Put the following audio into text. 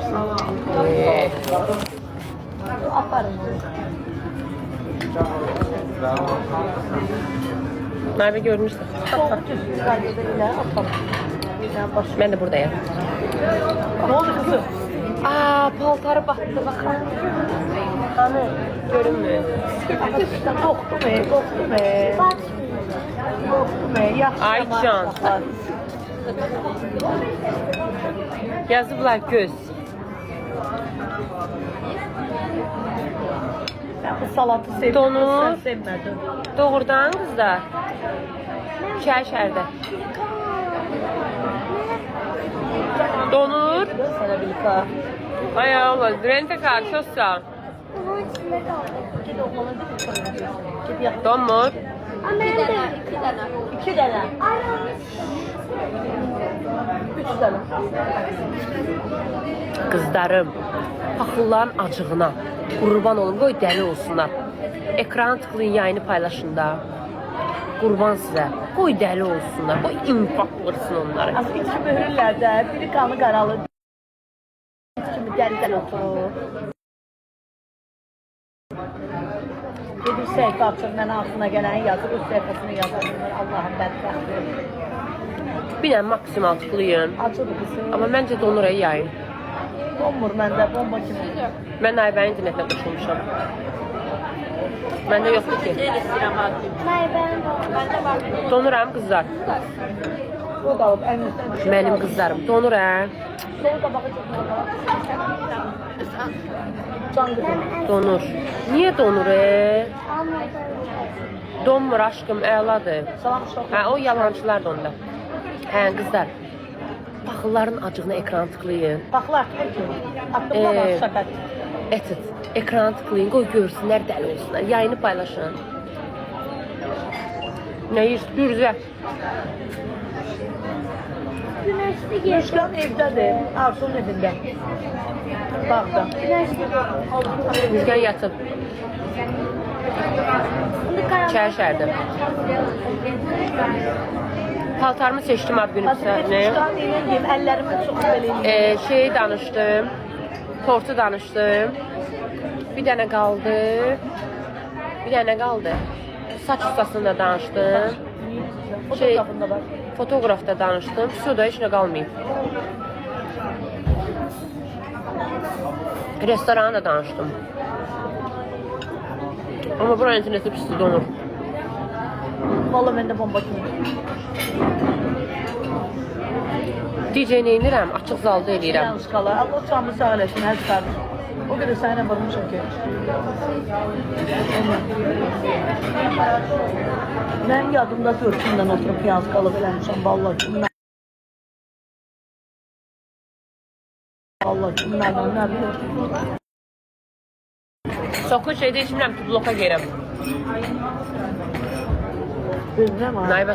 yaparsın. Aferin. Merve görmüşsün. Soğuk cüzgün kaydediyle atalım. Ben de buradayım. Ne oldu kızım? Aa, paltarı battı bakın. Hani görünmüyor. Koktu be, koktu be. Koktu be, yaxşı. Aycan. Yazıblar göz. Ben bu salatı sevdim. Donur. Sen sevmedin. Doğrudan kızlar. Şəhərdə. Donur. Sana birlikte. Ay Allah, rent-a-car çok sağ. Gid oğlana değil mi? Gid yak. Donmur. İki tane. Üç tane. Qızlarım, paxılların acığına qurban olun, qoy dəli olsunlar. Ekranı tıklayın, yayını paylaşın da. Qurban sizə, qoy dəli olsunlar, qoy infaqlırsın onları. Az içki mühürlərdə biri kanı qaralı. İçkimi dəridən oturur. Bir səhifə açır, mənə aklına gələni yazır, öz səhifəsini yazır. Allah'ım bədbəxtdir. Bir dənə maksimal tıklayın. Açıldı kızım. Amma məncə donur yayın. Donmur məndə, bomba kimi. Mən Aybənin internetə qoşulmuşam. Məndə yoxdur ki. Donuram qızlar. O da alıb əlinizdən. Mənim qızlarım donur hə. Sol qabağı çəkmək. Can qızım. Donur. Niyə donur Donmur aşkım, əladır. Salam uşaq. Hə, o yalancılar da onda. Hə, qızlar. Paxılların acığına ekranı tıklayın. Baxlar ki, aklımda var şəfət. Evet, ekranı tıklayın, qoy görsünlər, dəli olsunlar. Yayını paylaşın. Nə yiyiz? Dürzə. Müşkan evdədir, Arzu'nun evində. Bağda. Müzgən yatıb. Şəhər-şəhərdə. Paltarımı seçdim ab günü Müşkan evindəyim, əllərimi çox beləyim. Şey danışdım. Tortu danışdım. Bir dənə qaldı. Bir dənə qaldı. Saç ustasında danışdım. Fotoğrafında var. Fotoğrafda danışdım. Suda heç nə qalmayıb. Restorana da danışdım. Amma buranın interneti pisli donur. Vallahi məndə bomba kimi. DJ neynirəm? Açıq zalda eləyirəm. Yan skala. Allah canını sağ eləsin, hər çıxardır. O qədər sənə vurmuşam ki. Mənim yadımda 4 gündən oturub yaz qalıb eləmişəm. Vallahi kimdən. Vallahi kimdən nə bilir. Soku şeydə içmirəm ki, bloka geyrəm. Bilmirəm ha. Naybə